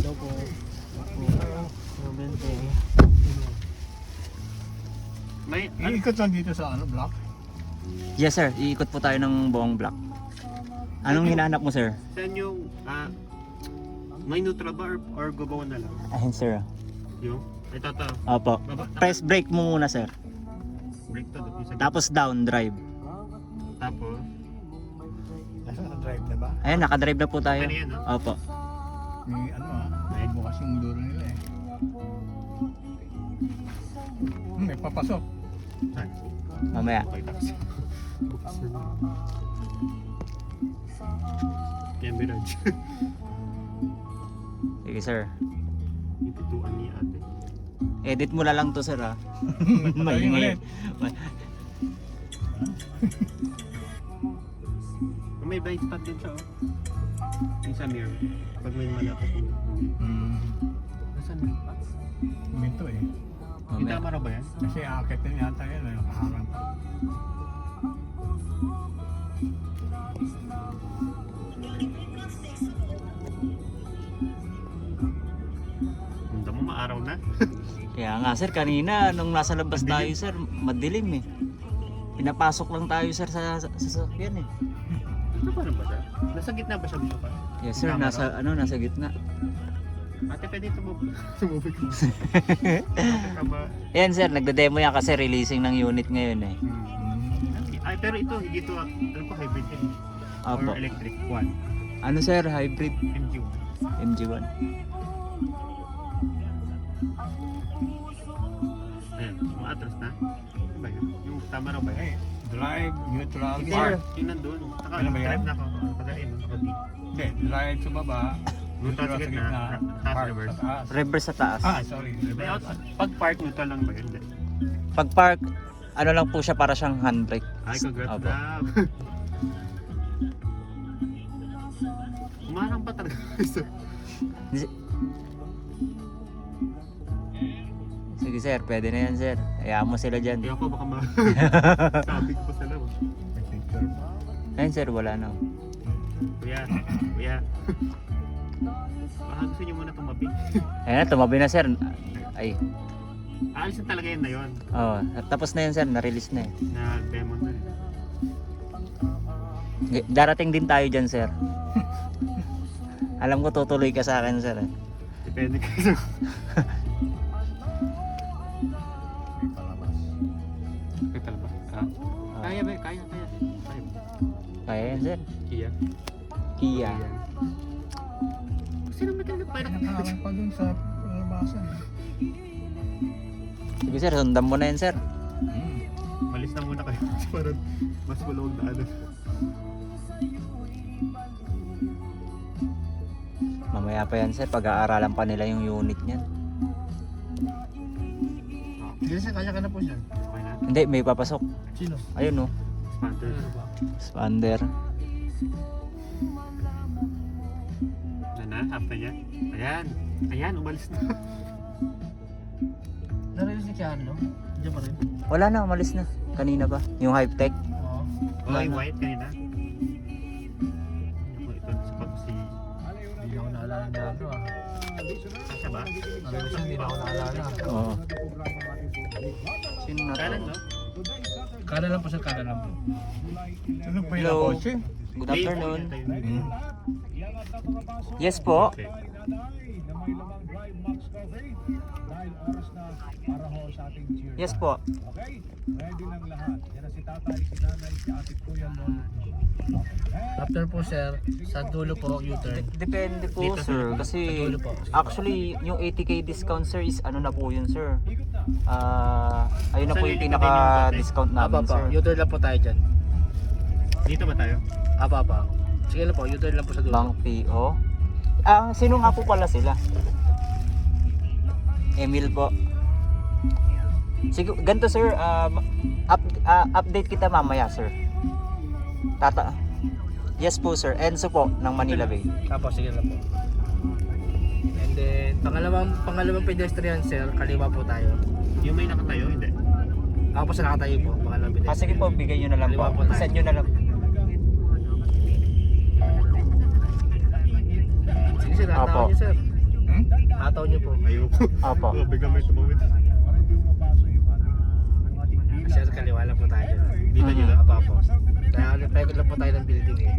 Daw po. May, Iikot lang dito sa ano, block. Yes sir, iikot po tayo ng buong block. Anong hinahanap mo sir? saan yung, may neutral ba or gubaw na lang? Ayun sir. Yung, ito to. Opo. Press brake mo muna sir. Break to. Tapos down drive. Tapos, Nasa drive na ba? Ayun, nakadrive na po tayo. Pwede yan, no? Opo. May ano may bukas yung dulo nila eh. May papasok. saan? Mamaya. Okay, tapos. Yan, Mirage. Sige sir. Itutuan ni ate. Edit mo na lang to sir ha. Patayin ulit. May blind spot din siya, oh. Yung sa mirror. Pag may malapit mo. Nasaan yun? Minto eh. Yung Mamaya. tama raw ba yan? Kasi akit na yata yan. Nakaharang pa. Hindi mo maaraw na. Kaya nga sir, kanina nung nasa labas tayo sir, madilim eh. Pinapasok lang tayo sir sa sasakyan eh. Ano ba ba siya? Nasa gitna ba siya dito pa? Yes sir, Tama nasa nasa gitna. Ate, pwede tumubig. Ate ka ba? Yan sir, nagde-demo yan kasi releasing ng unit ngayon eh. Ay, pero ito, hindi ito, ano pa, hybrid din. Opo. Or electric. One. Ano sir, hybrid MG1. MG1. Ayan, umaatras na. Ano ba yun? Yung tama raw ba yun? Drive, neutral, Sige, park. Yung nandun. Ano ba yan? Naka-drive na ako. Naka-drive na ako. Hindi, drive sa baba. Neutral sa gitna. Taas Park reverse. sa taas. Reverse sa taas. Sorry. May Reverse. pag park neutral lang ba yun? Hindi. Pag park, ano lang po siya para siyang handbrake. Ay, congrats Opo. na. Umarang pa talaga. Sige sir, pwede na yan sir. Hayaan mo sila dyan. Kaya ako baka sabig pa sila. May picture pa. Ayun sir, wala na. Kuya, kuya. Baka gusto nyo muna tumabi. Ayan na, tumabi na sir. Ay, Aalis na talaga yun na yun. oh, tapos na yun sir, na-release na eh. Na-demo na. Darating din tayo dyan sir. Alam ko tutuloy ka sa akin sir. Depende kasi. May palabas. Kaya ba? Kaya ba? Kaya. Kaya. Kaya yan sir. Kia. Kia. Sino may pinagpayrak? Nakaharang pa dun sa palabasan. Sige sir, sundan mo na yan sir. Malis na muna kayo. Parang mas malawag na ano. Mamaya pa yan sir, pag-aaralan pa nila yung unit niyan. Hindi siya kaya ka na po siya. Okay na. Hindi, may papasok. Sino? Ayun oh, Sponsor. expander. Na, after niya. Ayan. Ayan, umalis na. Narinig si Keanu? Diyan pa rin? Wala na, umalis na. Kanina pa, yung hype tech. Oo. Oh, yung white kanina. Ito, sa si... Hindi ako naalala na ano ah. Siya ba? Narinig siya, hindi na ako naalala. Oo. Sino na to? Kanan, no? Kada lang po sir, kada lang po. Ano pa Hello. kotse? Good afternoon. Hmm. Yes po. Okay. Yes po. Okay, ready ng lahat. Yan na si tatay, si nanay, si ate, kuya, lolo. After po sir, sa dulo po U-turn. Depende po sir, kasi Dulo po. actually yung 80k discount sir is ano na po yun sir. Ayun na po yung Saan pinaka-discount Apa namin pa, sir. U-turn lang po tayo dyan. Dito ba tayo? Apa. Sige lang po, U-turn lang po sa dulo. Bank PO. Sino nga po pala sila? Emil po. Sige, ganito sir, update kita mamaya sir. Yes po sir, Enzo po ng Manila Bay. Tapos sige lang po. And then, pangalawang pedestrian sir, kaliwa po tayo. Yung may nakatayo, hindi. Tapos nakatayo po, pangalawang pedestrian. Sige po, bigay nyo na lang po. Kaliwa po tayo. Send nyo na lang. Hataw Opo. niyo, sir. Hmm? Hataw niyo po. Ayoko. Opo. Bigla may tumawid. Para hindi mapasok yung ating bilang. Sir, kaliwa lang po tayo. Dito nyo na. Apo. Kaya pekot lang po tayo ng building eh.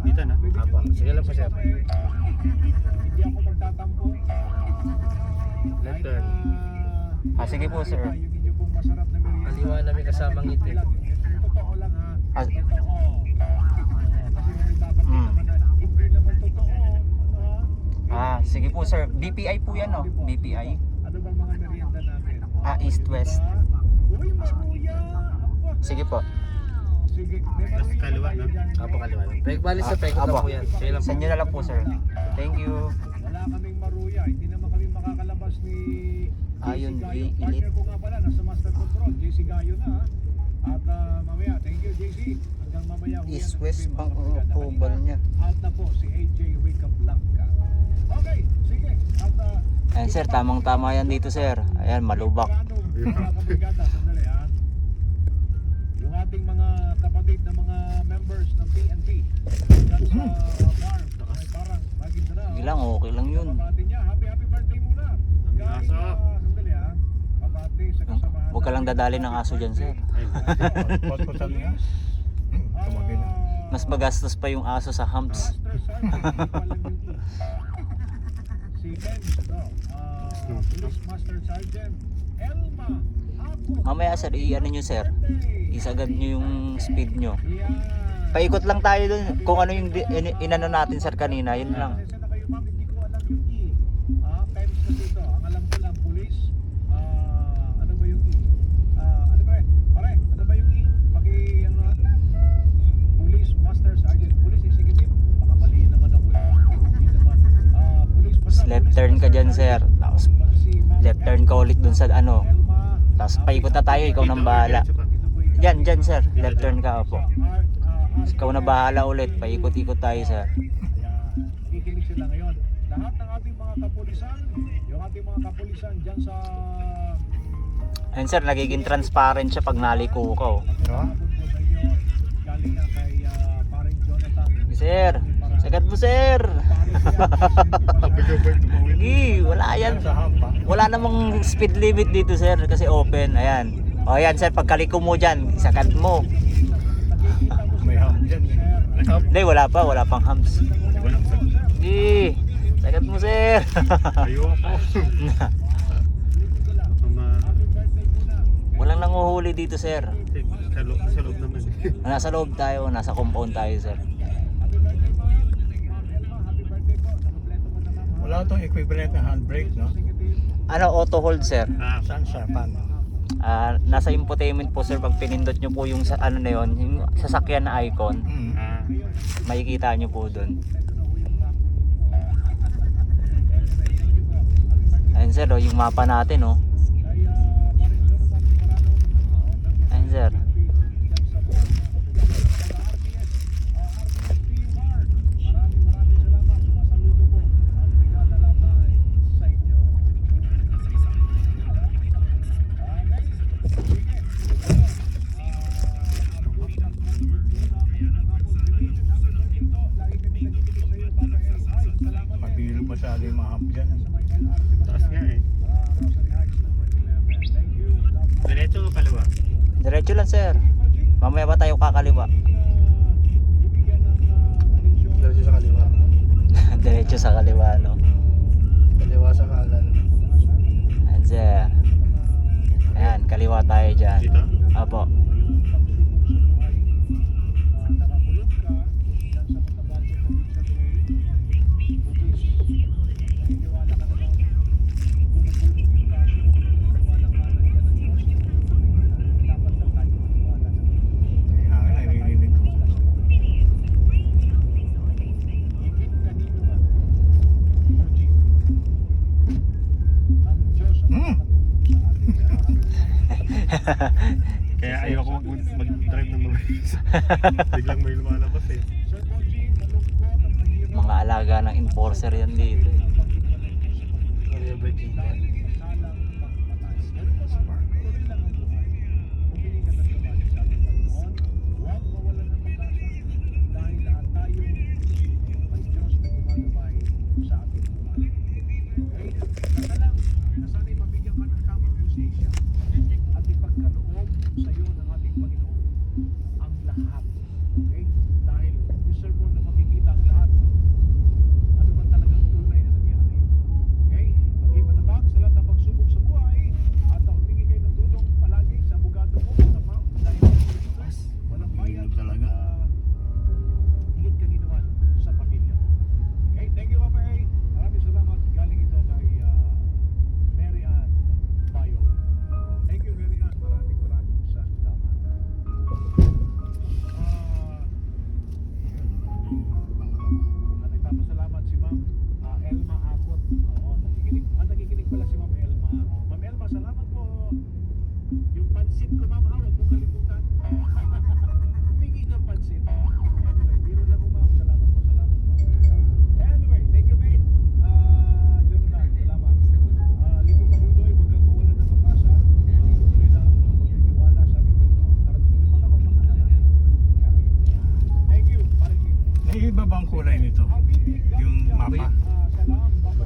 Dito na. Apo. Sige lang po, sir. Hindi ako magtatampo. Left turn. Sige po, sir. Yung inyo pong masarap na merienda. Kaliwa na may kasamang itik. Totoo lang ha. Ah, Totoo. Kasi may dapat naman na hindi naman totoo. sige po sir. BPI po yan, no? BPI. Ano bang mga merienda natin? East-west. Uy, maruya! Apa. Sige po. Sige, may Tapos maruya kaliwa, tayo no? dyan. Apo, kaliwa lang. Bali sa pekot lang Apo. po yan. Sige lang po. Send nyo na lang po, sir. Thank you. Wala kaming maruya. Hindi naman kami makakalabas ni Ayun, JC Gayo. elite. Partner ko nga pala, nasa master control. JC Gayo na ha. At mamaya, thank you JC. Hanggang mamaya. huyan East-west natin, pang mga kabrigada. approval niya. Out na po si AJ Rica Blanca. Okay, sige. At Ayan sir, tamang-tama yan dito sir. Ayan, malubak. mga kabrigada, sandali ha. Yung ating mga kapatid na mga members ng PNP dyan sa farm, ay parang Maguindanao. Sige lang, okay lang yun. Kapatid niya, happy birthday muna. Galing aso. sandali ha. Kapatid sa kasamahan. Huwag ka lang dadali ng aso dyan sir. Pagputan niya. Tumagay na. Mas magastos pa yung aso sa humps. Master Sergeant, hindi pa alam yung si Ken, Police Master Sergeant Elma Apo. Mamaya sir, i-ano nyo sir. Isagad nyo yung speed nyo. Yan. Paikot lang tayo dun. Kung ano yung inano natin sir kanina, yun lang. Pasensya na kayo ma'am, hindi ko alam yung E. Pems na dito. Ang alam ko lang, police. Ano ba yung E? Ano ba pare, ano ba yung E? Ano? Police Master Sergeant, Police Executive. Baka mali naman ako. Hindi naman. Police basta Left Police turn ka Master dyan sir. Sergeant. Tapos Si Ma'am left turn ka ulit dun sa ano. Elma. Tapos paikot na tayo, ikaw nang bahala. Dyan sir, left turn ka po. Ikaw na bahala ulit, paikot-ikot tayo sir. Kikinig sila ngayon. Lahat ng ating mga kapulisan, yung ating mga kapulisan dyan sa Ayun sir, nagiging transparent siya pag naliko ka. Oh. abot po sa inyo. Galing na kay paring Jonathan. Sir, sagad mo sir. Bigla ba tumawid? Hindi, wala yan. Wala namang speed limit dito sir kasi open. Ayan. O ayan sir, pagkaliko mo dyan, sagad mo. May ham dyan. Hindi, wala pang hams. Walang sa... Hindi, sagad mo sir. Ayoko. Walang nanguhuli dito sir. Sa loob naman. Nasa loob tayo, nasa compound tayo sir. Wala itong equivalent na handbrake, no? Ano, auto hold sir? Saan siya? Paano? Nasa infotainment po sir, pag pinindot nyo po yung ano na yun, yung sasakyan na icon, makikita nyo po dun. Ayun sir, oh, yung mapa natin oh. Ayun sir. Maraming salamat. Sumasaludo po ang Brigada Labay sa inyo. Mabilo masyado yung mga hump dyan. Taas nga eh. Diretso o kaliwa? Diretso lang sir. Mamaya ba tayo kakaliwa? Diretso sa kaliwa. Diretso sa kaliwa no. Kaliwa sa kanan. Ayun sir. Ayan, kaliwa tayo dyan. Dito? Apo. Nakakulong ka dyan sa Cotabato Provincial Jail. Naniniwala ka na bang gumugulong yung kaso? Naniniwala ka na dyan ang Diyos? Dapat lang tayo maniwala sa Diyos. Kaya nga, naririnig ko. Higit kanino man, Oji, ang Diyos ang nakatulong sa atin. Kaya ayoko mag-drive ng mabilis. Biglang may lumalabas eh. Sir Oji, malungkot at mahirap Mga alaga ng enforcer yan dito. Korea Virginia. salang pagpatay. Ganun pa man, tuloy lang ang buhay. Humingi ka ng tawad sa ating Panginoon. Huwag mawalan ng pag-asa dahil lahat tayo may Diyos na gumagabay sa atin. iba bang kulay nito? Yung mapa? Salam.